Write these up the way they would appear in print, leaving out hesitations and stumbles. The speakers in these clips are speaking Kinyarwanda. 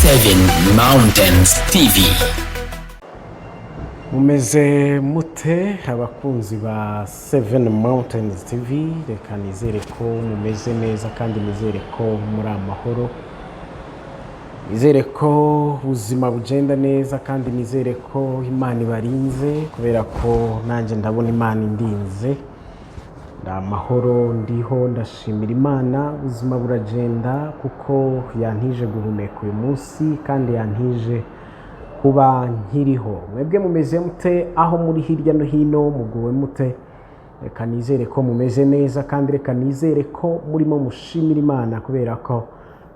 Seven Mountains TV. Mumeze mute abakunzi ba Seven Mountains TV, reka nizere ko mumeze neza kandi nizere ko muri amahoro, nizere ko ubuzima bugenda neza kandi nizere ko Imana ibarinze, kubera ko nanjye ndabona Imana indinze, amahoro ndiho ndashimira Imana, ubuzima buragenda kuko yantije guhumeka uyu munsi kandi yantije kuba nkiriho. Mwebwe mumeze mute aho muri hirya no hino, muguwe mute? Reka nizere ko mumeze neza kandi reka nizere ko murimo mushimira Imana, kubera ko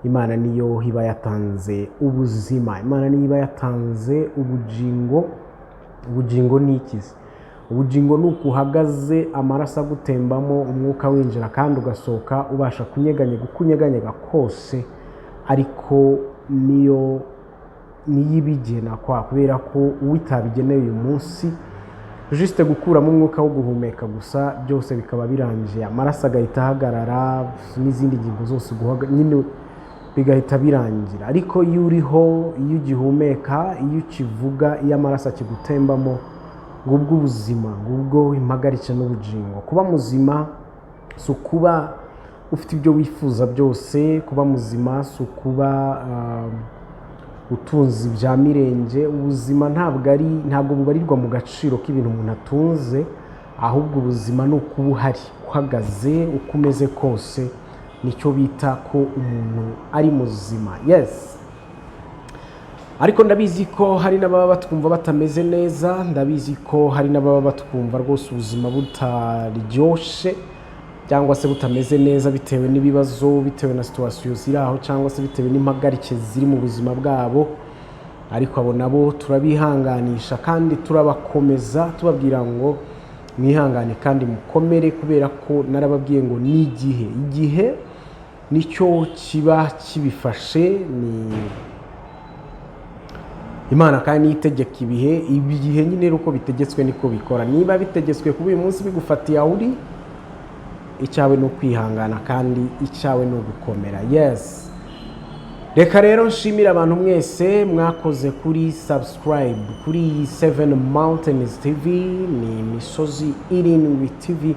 Imana niyo iba yatanze ubuzima, Imana niyo iba yatanze ubugingo. Ubugingo ni ikizi? Ubugingo ni ukuhagaze, amaraso agutembamo, umwuka winjira kandi ugasohoka, ubasha kunyeganyega kose, ariko niyo niyibigena kubera ko uwitabigeneye uyu munsi juste gukuramo umwuka wo guhumeka gusa byose bikaba birangiye, amaraso agahita ahagarara n'izindi ngingo zose nyine bigahita birangira. Ariko iyo uriho, iyo ugihumeka, iyo ukivuga, iyo amaraso akigutembamo, ngubwo ubuzima, ngubwo impagarike n'ubugingo. Kuba muzima si ukuba ufite ibyo wifuza byose, kuba muzima si ukuba utunzi bya mirenge. Ubuzima ntabwo bubarirwa mu gaciro k'ibintu umuntu atunze, ahubwo ubuzima ni ukuba uhari, uhagaze, uko umeze kose, nicyo bita ko umuntu ari muzima. Yes, ariko ndabizi ko hari n'ababa batwumva batameze neza, ndabizi ko hari n'ababa batwumva rwose ubuzima butaryoshye cyangwa se butameze neza bitewe n'ibibazo, bitewe na situation ziri aho, cyangwa se bitewe n'impagarike ziri mu buzima bwabo. Ariko abo nabo turabihanganisha kandi turabakomeza tubabwira ngo mwihangane kandi mukomere, kubera ko narababwiye ngo ni igihe nicyo kiba kibifashe, ni Imana kandi nitegeka ibihe nyine uko bitegetswe niko bikora. Niba bitegetswe kuba uyu munsi bigufatiye aho uri, icyawe ni ukwihangana kandi icyawe ni ugukomera. Yes, reka rero nshimira abantu mwese mwakoze kuri subscribe kuri Seven Mountains TV, ni Imisozi Irindwi TV,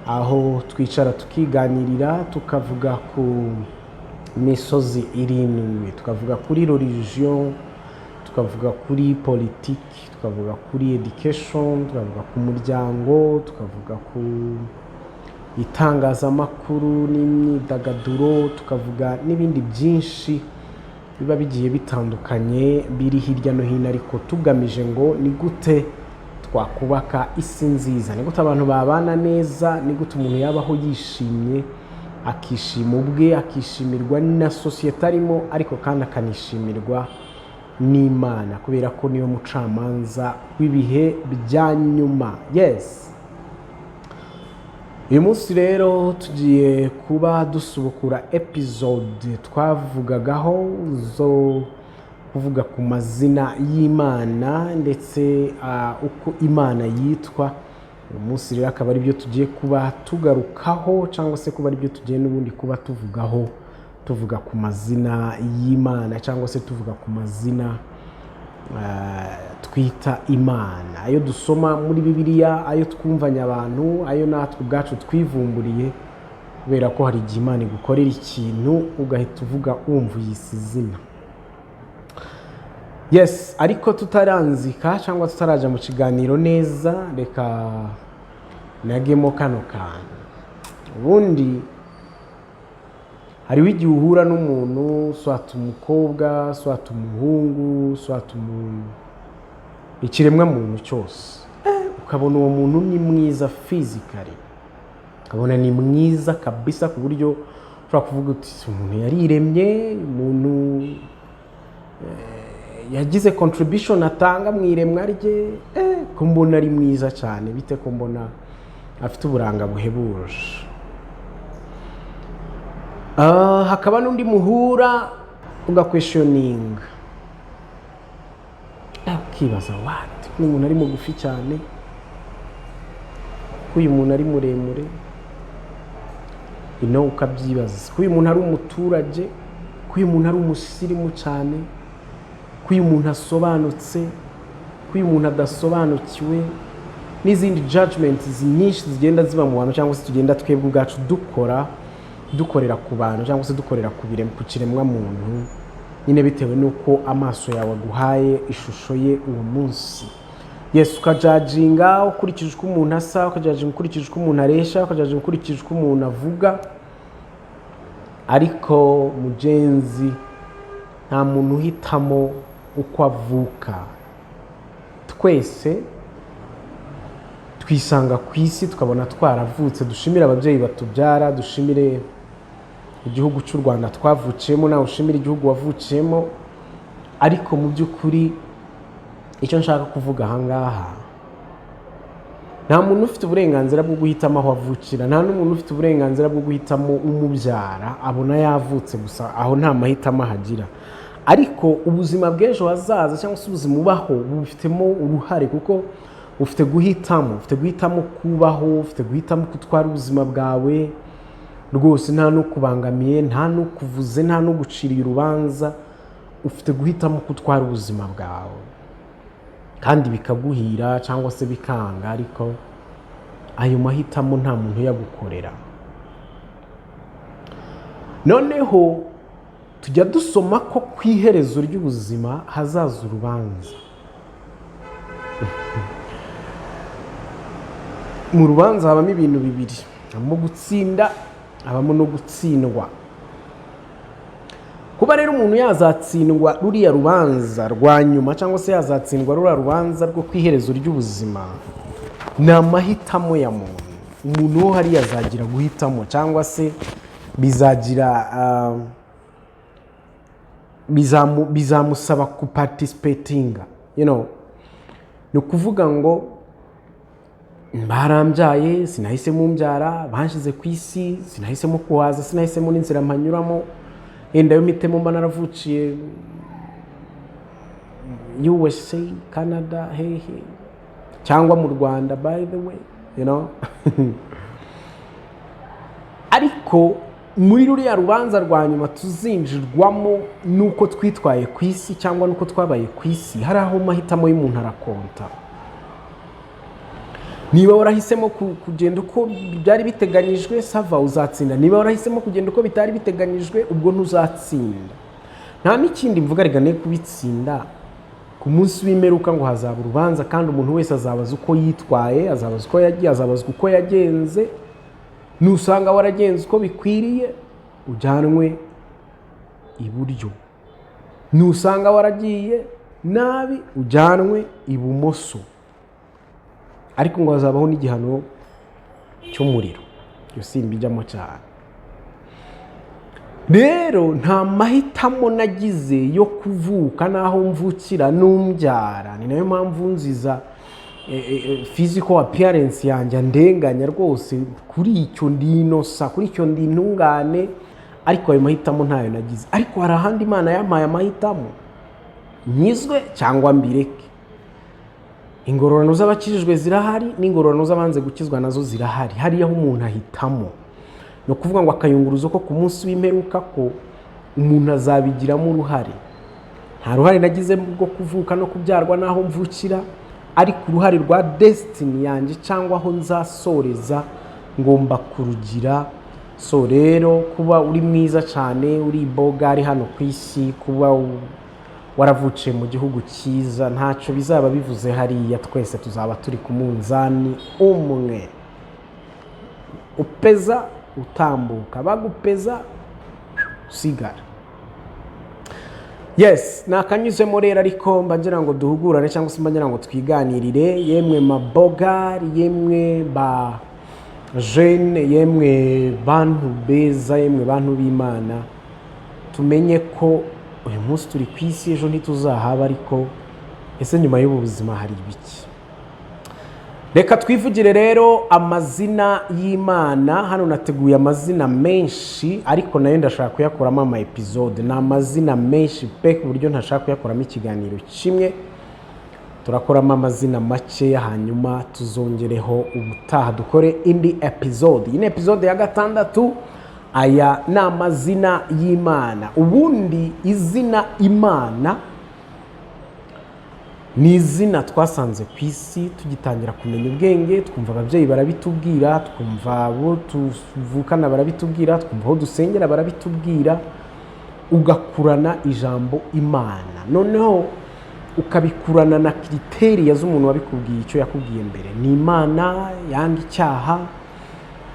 aho twicara tukiganirira, tukavuga ku misozi irindwi, tukavuga kuri religion, tukavuga kuri politiki, tukavuga kuri education, tukavuga ku muryango, tukavuga ku itangazamakuru n'imyidagaduro, tukavuga n'ibindi byinshi biba bigiye bitandukanye biri hirya no hino, ariko tugamije ngo ni gute twakubaka isi nziza, ni gute abantu babana neza, ni gute umuntu yabaho yishimye, akishima ubwe, akishimirwa na sosiyete arimo, ariko kandi akanishimirwa n'Imana, kubera ko niyo mucamanza w'ibihe bya nyuma. Yes, uyu munsi rero tugiye kuba dusubukura episode twavugagaho zo kuvuga ku mazina y'Imana ndetse uko Imana yitwa. Uyu munsi rero akaba ari byo tugiye kuba tugarukaho, cyangwa se kuba ari byo tugiye n'ubundi kuba tuvugaho, tuvuga ku mazina y'Imana, cyangwa se tuvuga ku mazina twita Imana, ayo dusoma muri Bibiliya, ayo twumvanye abantu, ayo natwe ubwacu twivumburiye, kubera ko hari igihe Imana igukorera ikintu ugahita uvuga wumva uyise izina. Yes, ariko tutaranzika cyangwa tutaraja mu kiganiro neza, reka nagemo kano kantu. Ubundi hariho igihe uhura n'umuntu, swata umukobwa, swata umuhungu, swata ikiremwa muntu cyose, ukabona uwo muntu ni mwiza physically, ukabona ni mwiza kabisa ku buryo ushobora kuvuga uti umuntu yariremye, umuntu yagize contribution atanga mu iremwa rye, ko mbona ari mwiza cyane, bite ko mbona afite uburanga buhebuje. Hakaba n'undi muhura ugaquestioning, ukibaza what, uyu muntu ari mugufi cyane, uyu muntu ari muremure, ukabyibaza, uyu muntu ari umuturage, uyu muntu ari umusirimu cyane, ko uyu muntu asobanutse, ko uyu muntu adasobanukiwe, n'izindi judgments nyinshi zigenda ziba mu bantu cyangwa se tugenda twebwe ubwacu dukorera ku bantu cyangwa se dukorera ku kiremwa muntu, nyine bitewe n'uko amaso yawe aguhaye ishusho ye uwo munsi. Yesu ukajajinga ukurikije uko umuntu asa, ukajajinga ukurikije uko umuntu aresha, ukajajinga ukurikije uko umuntu avuga, ariko mugenzi, nta muntu uhitamo uko avuka. Twese twisanga ku isi tukabona twaravutse. Dushimire ababyeyi batubyara, dushimire igihugu cy'u Rwanda twavukiyemo, nawe ushimire igihugu wavukiyemo, ariko mu by'ukuri icyo nshaka kuvuga ahangaha, nta muntu ufite uburenganzira bwo guhitamo aho avukira, nta n'umuntu ufite uburenganzira bwo guhitamo umubyara abona yavutse gusa, aho nta mahitamo ahagira. Ariko ubuzima bw'ejo hazaza cyangwa se ubuzima ubaho bufitemo uruhare, kuko ufite guhitamo kubaho, ufite guhitamo gutwara ubuzima bwawe rwose, nta n'ukubangamiye, nta n'ukuvuze, nta n'uguciriye urubanza. Ufite guhitamo gutwara ubuzima bwawe, kandi bikaguhira cyangwa se bikanga, ariko ayo mahitamo nta muntu uyagukorera. Noneho tujya dusoma ko ku iherezo ry'ubuzima hazaza urubanza. Mu rubanza habamo ibintu bibiri, habamo gutsinda, habamo no gutsindwa. Kuba rero umuntu yazatsindwa ruriya rubanza rwa nyuma cyangwa se yazatsindwa ruriya rubanza rwo ku iherezo ry'ubuzima, ni amahitamo ya muntu. Umuntu wo hariya azagira guhitamo, cyangwa se bizamusaba kuparticipatinga, ni ukuvuga ngo barambyaye, sinahisemo mbyara, banshyize ku isi, sinahisemo kuhaza, sinahisemo n'inzira mpanyuramo, yenda yo mitemo mba naravuciye USA, Canada, hehe, cyangwa mu Rwanda, by the way, ariko muri ruriya rubanza rwa nyuma tuzinjirwamo nuko twitwaye ku isi cyangwa nuko twabaye ku isi, hari aho mahitamo y'umuntu arakonta. Niba warahisemo kugenda uko byari biteganyijwe, sava, uzatsinda. Niba warahisemo kugenda uko bitari biteganyijwe, ubwo ntuzatsinda. Nta n'ikindi mvuga rigane kubitsinda. Ku munsi w'imperuka ngo hazaba urubanza, kandi umuntu wese azabaza uko yitwaye, azabaza uko yagiye, azabazwa uko yagenze. Nusanga waragenze uko bikwiriye, ujyanwe iburyo. Nusanga waragiye nabi, ujyanwe ibumoso. Ariko ngo hazabaho n'igihano cy'umuriro, iyo simbijyamo cyane. Rero nta mahitamo nagize yo kuvuka n'aho mvukira n'umbyara. Ni nayo mpamvu nziza physical appearance yanjye ndenganya rwose kuri icyo ndinosa, kuri icyo ndintungane, ariko ayo mahitamo ntayo nagize. Ariko hari ahandi Imana yampaye amahitamo, nyizwe cyangwa mbireke. Ingororano z'abakijijwe zirahari, n'ingororano z'abanze gukizwa nazo zirahari. Hariya aho umuntu ahitamo, no kuvuga ngo akayunguruzo ko ku munsi w'imperuka ko umuntu azabigiramo uruhare. Nta ruhare nagize rwo kuvuka no kubyarwa n'aho mvukira, ariko uruhare rwa destiny yanjye cyangwa aho nzasoreza ngomba kurugira. So rero kuba uri mwiza cyane, uri bogari hano ku isi, kuba waravuciye mu gihugu cyiza, ntacyo bizaba bivuze. Hariya twese tuzaba turi ku munzani umwe, upeza utambuka, bagupeza usigara. Yes, nakanyuzemo rero, ariko mbagira ngo duhugurane cyangwa se mbagira ngo twiganirire, yemwe mabogari, yemwe ba jeune, yemwe bantu beza, yemwe bantu b'Imana, tumenye ko uyu munsi turi ku isi, ejo ntituzahaba, ariko ese nyuma y'ubu buzima hari ibiki? Reka twivugire rero amazina y'Imana. Hano nateguye amazina menshi, ariko nayo ndashaka kuyakoramo ama episode. Ni amazina menshi pe ku buryo ntashaka kuyakoramo ikiganiro kimwe. Turakoramo amazina make, hanyuma tuzongereho ubutaha dukore indi episode. Iyi ni episode ya 6. Aya ni amazina y'Imana. Ubundi izina Imana ni izina twasanze ku isi tugitangira kumenya ubwenge, twumva ababyeyi barabitubwira, twumva abo tuvukana barabitubwira, twumva aho dusengera barabitubwira, ugakurana ijambo Imana, noneho ukabikurana na kriteriya z'umuntu wabikubwiye icyo yakubwiye mbere. Ni Imana yanga icyaha,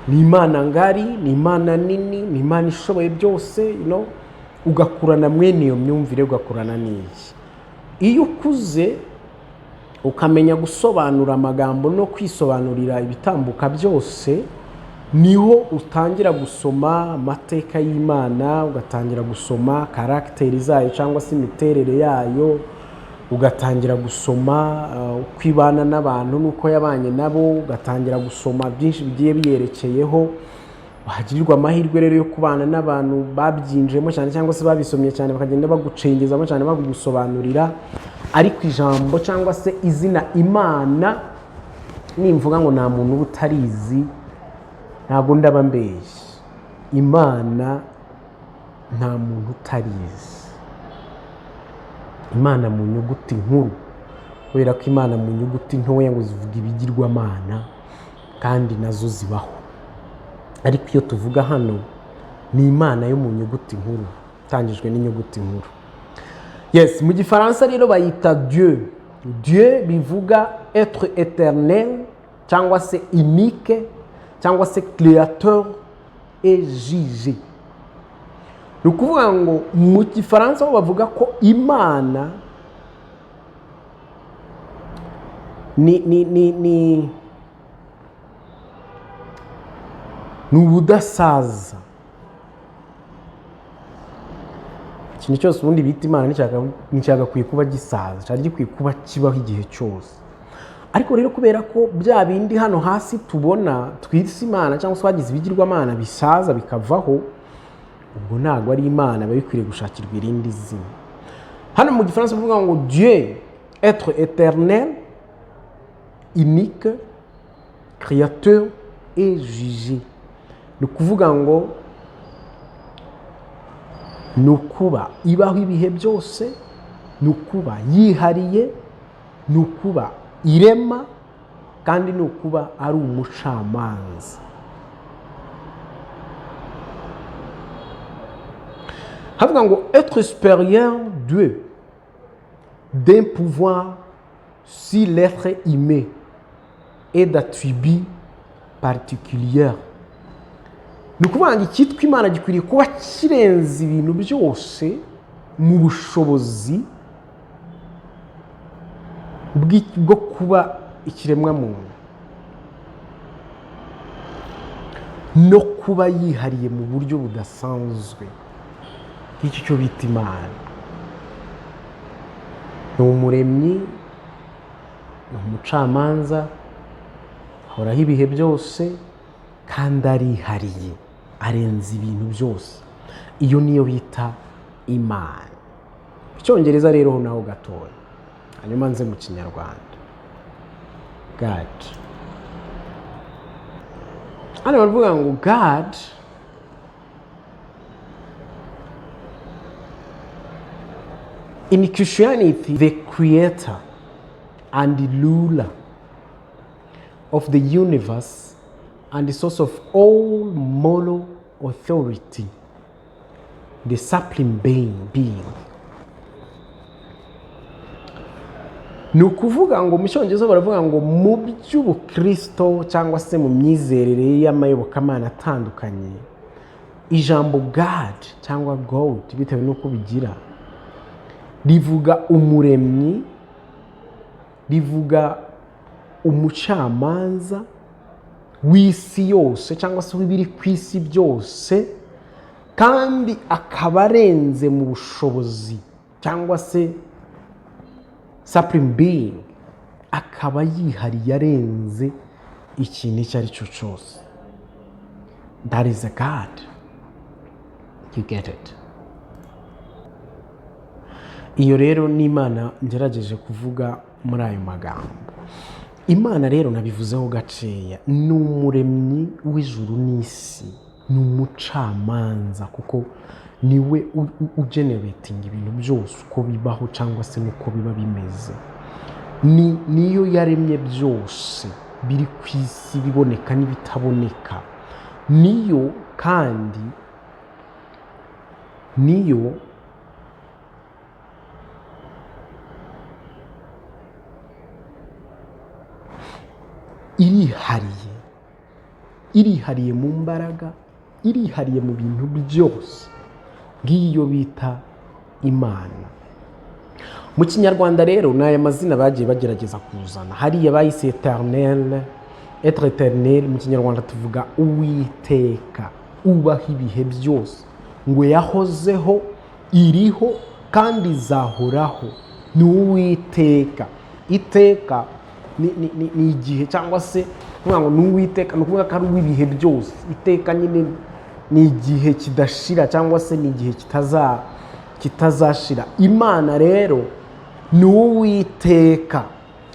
ni Imana ngari, ni Imana nini, ni Imana ishoboye byose, ugakurana mwene iyo myumvire, ugakurana n'iki. Iyo ukuze ukamenya gusobanura amagambo no kwisobanurira ibitambuka byose, niho utangira gusoma amateka y'Imana, ugatangira gusoma karagiteri zayo cyangwa se imiterere yayo, ugatangira gusoma uko ibana n'abantu n'uko yabanye nabo, ugatangira gusoma byinshi bigiye biyerekeyeho. Wagirirwa amahirwe rero yo kubana n'abantu babyinjemo cyane cyangwa se babisomye cyane, bakagenda bagucengezamo cyane, bagusobanurira. Ariko ijambo cyangwa se izina Imana, nimvuga ngo nta muntu uba utarizi, ntabwo ndaba mbeshye. Imana nta muntu utarizi. Imana mu nyuguti nkuru, kubera ko Imana mu nyuguti ntoya ngo zivuga ibigirwamana kandi nazo zibaho. Ariko iyo tuvuga hano ni Imana yo mu nyuguti nkuru, itangijwe n'inyuguti nkuru. Yes, mu gifaransa rero bayita Dieu. Dieu bivuga être éternel cyangwa se unique cyangwa se créateur et juge. Ni ukuvuga ngo mu gifaransa bo bavuga ko Imana ni ubudasaza. Ikintu cyose ubundi bita Imana nticyagakwiye kuba gisaza, cyari gikwiye kuba kibaho igihe cyose. Ariko rero kubera ko bya bindi hano hasi tubona twita Imana cyangwa se bagize ibigirwamana bisaza bikavaho, ubwo ntabwo ari Imana, babikwiriye gushakirwa irindi zina. Hano mu gifaransa bavuga ngo Dieu, être éternel, unique, créateur et juge. Ni ukuvuga ngo ni ukuba ibaho ibihe byose, ni ukuba yihariye, ni ukuba irema, kandi ni ukuba ari umucamanza. Havuga ngo être supérieur Dieu d'un pouvoir sur l'être humain et d'attributs particuliers. Ni ukuvuga ngo icyitwa Imana gikwiriye kuba kirenze ibintu byose mu bushobozi bwo kuba ikiremwa muntu no kuba yihariye mu buryo budasanzwe. Iki cyo bita Imana. Ni umuremyi, ni umucamanza, ahoraho ibihe byose kandi arihariye, arenze ibintu byose. Iyo niyo bita Imana. Icyongereza rero naho gatoya, hanyuma nze mu Kinyarwanda. God. Hano baravuga ngo God in Christianity, the creator and the ruler of the universe and the source of all moral authority, the supreme being. Ni ukuvuga ngo mu Cyongereza baravuga ngo mu by'ubukristo cyangwa se mu myizerere y'amayobokamana atandukanye, ijambo God cyangwa God bitewe n'uko bigira, rivuga umuremyi, rivuga umucamanza w'isi yose cyangwa se w'ibiri ku isi byose, kandi akaba arenze mu bushobozi cyangwa se supreme being, akaba yihariye arenze ikintu icyo ari cyo cyose. That is a God. You get it? Iyo rero ni Imana ngerageje kuvuga muri ayo magambo. Imana rero nabivuzeho gaceya, ni umuremyi w'ijuru n'isi, ni umucamanza, kuko niwe ugenerating ibintu byose uko bibaho cyangwa se nuko biba bimeze. niyo yaremye byose biri ku isi, biboneka n'ibitaboneka. Niyo kandi niyo irihariye mu mbaraga, irihariye mu bintu byose. Ngiyo bita Imana. Mu Kinyarwanda rero ni aya mazina bagiye bagerageza kuzana. Hariya bayise eternel, etre eternel. Mu Kinyarwanda tuvuga Uwiteka, ubaho ibihe byose, ngo yahozeho, iriho kandi izahoraho. Ni Uwiteka. Iteka ni igihe, cyangwa se ngo ni Uwiteka, ni ukuvuga ko ari uw'ibihe byose. Iteka nyine ni igihe kidashira, cyangwa se ni igihe kitazashira. Imana rero ni Uwiteka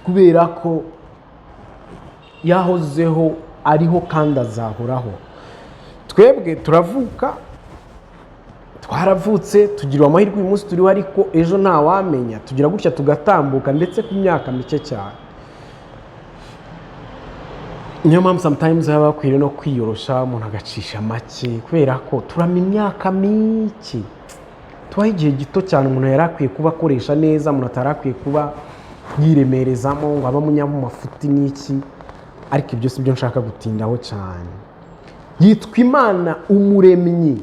kubera ko yahozeho, ariho kandi azahoraho. Twebwe turavuka, twaravutse, tugira amahirwe uyu munsi turiho, ariko ejo ntawamenya. Tugira gutya tugatambuka, ndetse ku myaka mike cyane. Niyo mpamvu sometimes haba hakwiriye no kwiyorosha, umuntu agacisha make, kubera ko turama imyaka mike. Tubaho igihe gito cyane umuntu yari akwiye kuba akoresha neza, umuntu atari akwiye kuba yiremerezamo ngo abe umunyamafuti n'iki. Ariko ibyo si byo nshaka gutindaho cyane. Yitwa Imana Umuremyi.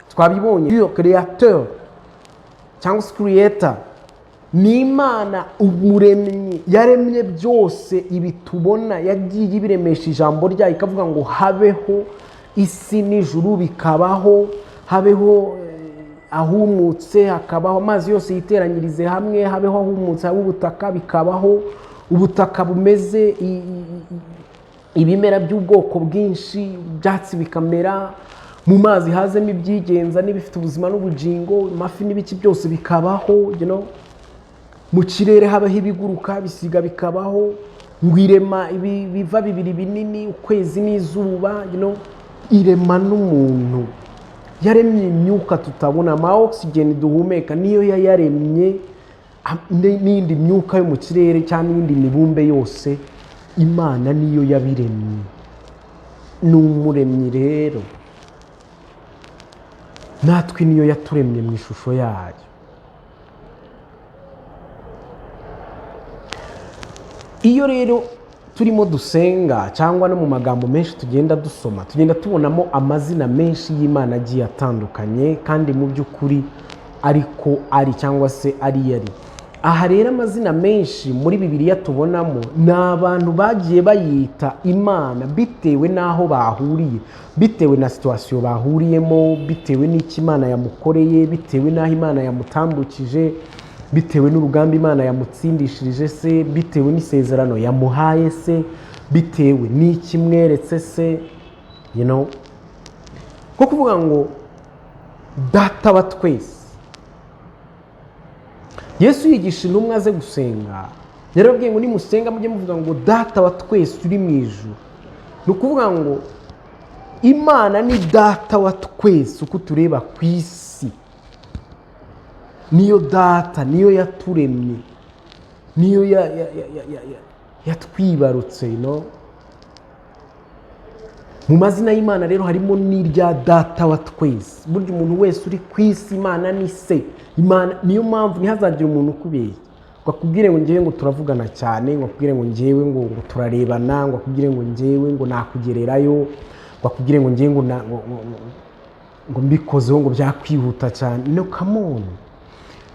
Twabibonye, Dieu Créateur cyangwa se Creator. Ni Imana Umuremyi, yaremye byose ibi tubona. Yagiye ibiremesha ijambo ryayo, ikavuga ngo habeho isi n'ijuru, bikabaho. Habeho ahumutse, hakabaho amazi yose yiteranyirize hamwe. Habeho ahumutse, habe ubutaka, bikabaho. Ubutaka bumeze ibimera by'ubwoko bwinshi, ibyatsi bikamera. Mu mazi hazemo ibyigenza n'ibifite ubuzima n'ubugingo, amafi n'ibiki byose bikabaho. Mu kirere habaho ibiguruka, bisiga bikabaho. Ngo irema biva bibiri binini, ukwezi n'izuba. Irema n'umuntu. Yaremye imyuka tutabona, ama oxygen duhumeka niyo yaremye, n'indi myuka yo mu kirere cyangwa n'indi mibumbe yose. Imana niyo yabiremye. Ni Umuremyi rero. Natwe niyo yaturemye mu ishusho yayo. Iyo rero turimo dusenga, cyangwa no mu magambo menshi tugenda dusoma, tugenda tubonamo amazina menshi y'Imana agiye atandukanye, kandi mu by'ukuri ariko ari, cyangwa se ari yari. Aha rero amazina menshi muri Bibiliya tubonamo ni abantu bagiye bayita Imana bitewe n'aho bahuriye, bitewe na situation bahuriyemo, bitewe n'iki Imana yamukoreye, bitewe n'aho Imana yamutambukije, bitewe n'urugamba Imana yamutsindishirije se, bitewe n'isezerano yamuhaye se, bitewe n'iki mweretse se. Ko kuvuga ngo Data wa twese. Yesu yigisha intumwa ze gusenga, yarababwiye ngo nimusenga mujye muvuga ngo Data wa twese uri mu ijuru. Ni ukuvuga ngo Imana ni Data wa twese uko tureba ku isi. Niyo Data, niyo yaturemye, niyo yatwibarutse. Mu mazina y'Imana rero harimo n'irya Data wa twese. Burya umuntu wese uri ku isi Imana ni se. Imana niyo mpamvu ntihazagire umuntu ukubeshya ngo akubwire ngo ngewe ngo turavugana cyane, ngo akubwire ngo ngewe ngo turarebana, ngo akubwire ngo ngewe ngo nakugererayo, ngo akubwire ngo ngewe ngo mbikozeho ngo byakwihuta cyane. No, come on.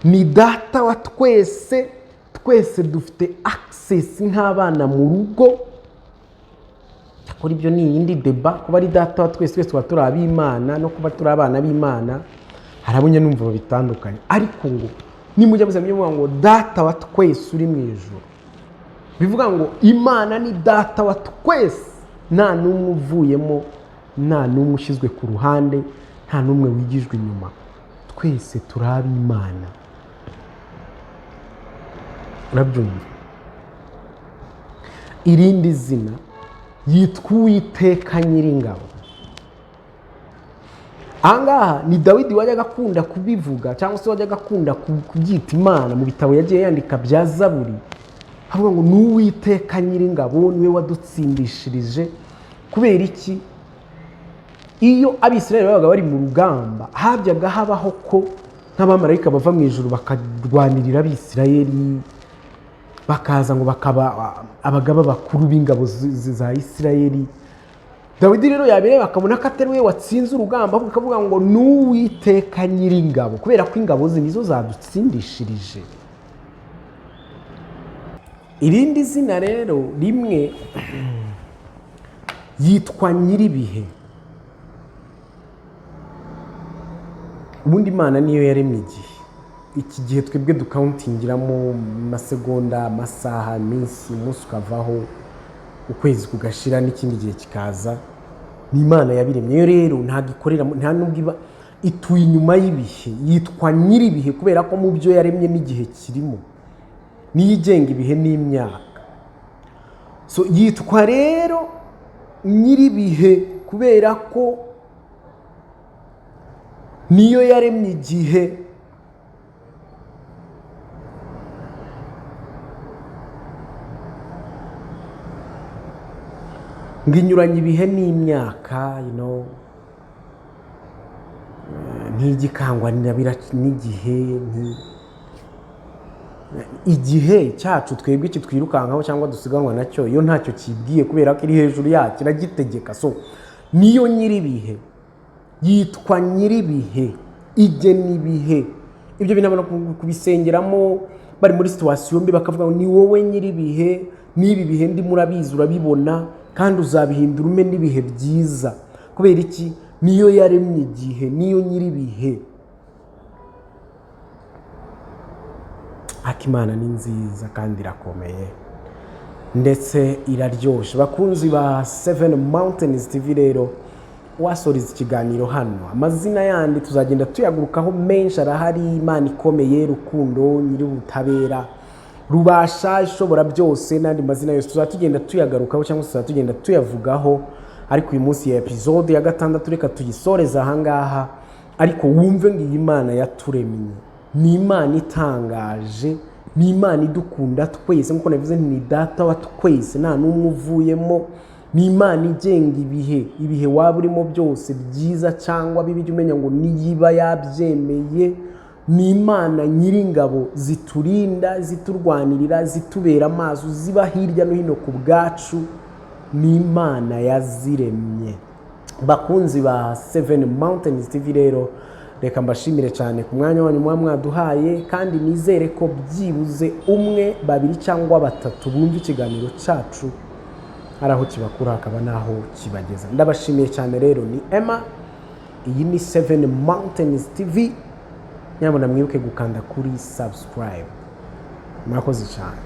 Ni Data wa twese. Twese dufite access nk'abana mu rugo. Kuri ibyo ni iyindi deba. Kuba ari Data wa twese, twese tuba turi ab'Imana, no kuba turi abana b'Imana harabonye numva bitandukanye. Ariko ngo nimujya muvuga ngo Data wa twese uri mu ijuru, bivuga ngo Imana ni Data wa twese, nta n'umwe uvuyemo, nta n'umwe ushyizwe ku ruhande, nta n'umwe wigijwe inyuma. Twese turi ab'Imana. Urabyumva? Irindi zina yitwa Uwiteka Nyiringabo. Ahangaha ni Dawidi wajyaga akunda kubivuga, cyangwa se wajyaga akunda kubyita Imana mu bitabo yagiye yandika bya Zaburi. havuga ngo n'Uwiteka Nyiringabo niwe wadutsindishirije. Kubera iki? Iyo Abisirayeli babaga bari mu rugamba habyaga habaho ko nk'abamarayika bava mu ijuru bakarwanirira Abisirayeli, bakaza ngo bakaba abagaba bakuru b'ingabo za Isirayeli. Dawidi rero yabireba akabona ko atari we watsinze urugamba, akavuga ngo n'Uwiteka Nyiringabo, kubera ko ingabo ze nizo zadutsindishirije. Irindi zina rero rimwe yitwa Nyiribihe. Ubundi Imana niyo yaremye igihe. Iki gihe twebwe dukauntingiramo amasegonda, amasaha, iminsi, umunsi ukavaho, ukwezi kugashira n'ikindi gihe kikaza. Ni Imana yabiremye. Yo rero ntabwo ikorera, nta nubwo iba ituye inyuma y'ibihe. Yitwa Nyiribihe kubera ko mu byo yaremye n'igihe kirimo, niyo igenga ibihe n'imyaka. So yitwa rero Nyiribihe kubera ko niyo yaremye igihe. Nginyuranye ibihe n'imyaka, ntigikangwa n'igihe. Igihe cyacu twebwe kitwirukankaho cyangwa dusiganwa nacyo, iyo ntacyo kibwiye kubera ko iri hejuru yacyo iragitegeka. So niyo Nyiribihe, yitwa Nyiribihe, igena ibihe. Ibyo binabona kubisengeramo bari muri situation mbi, bakavuga ngo ni wowe Nyiribihe, n'ibi bihe ndi murabizi urabibona kandi uzabihindura ume n'ibihe byiza. Kubera iki? Niyo yaremye igihe, niyo Nyiribihe. Akimana ni nziza kandi irakomeye ndetse iraryoshe. Bakunzi ba 7 Mountains TV rero wasoriza ikiganiro hano. Amazina yandi tuzagenda tuyagurukaho menshi arahari. Imana ikomeye, Rukundo, Nyiributabera, Rubasha, Ishobora byose n'andi mazina yose tuzatugenda tuyagarukaho cyangwa tuzatugenda tuyavugaho. Ariko uyu munsi ya episode ya 6 reka tuyisoreza ahangaha. Ariko wumve ngo iyi Imana yaturemye ni Imana itangaje, ni Imana idukunda twese, nkuko navuze ni data wa twese, nta n'umwe uvuyemo. Ni Imana igenga ibihe waba urimo byose, byiza cyangwa bibi, jya umenya ngo niyiba yabyemeye. Ni Imana Nyiringabo, ziturinda, ziturwanirira, zitubera amaso, ziba hirya no hino ku bwacu. Ni Imana yaziremye. Bakunzi ba 7 Mountains TV rero reka mbashimire cyane ku mwanya wanyu mwaduhaye, kandi nizere ko byibuze umwe, babiri cyangwa batatu bumva ikiganiro cyacu hari aho kibakura hakaba naho kibageza. Ndabashimiye cyane rero. Ni Emma, iyi ni 7 Mountains TV. Nyabona mwibuke gukanda kuri subscribe. Murakoze cyane.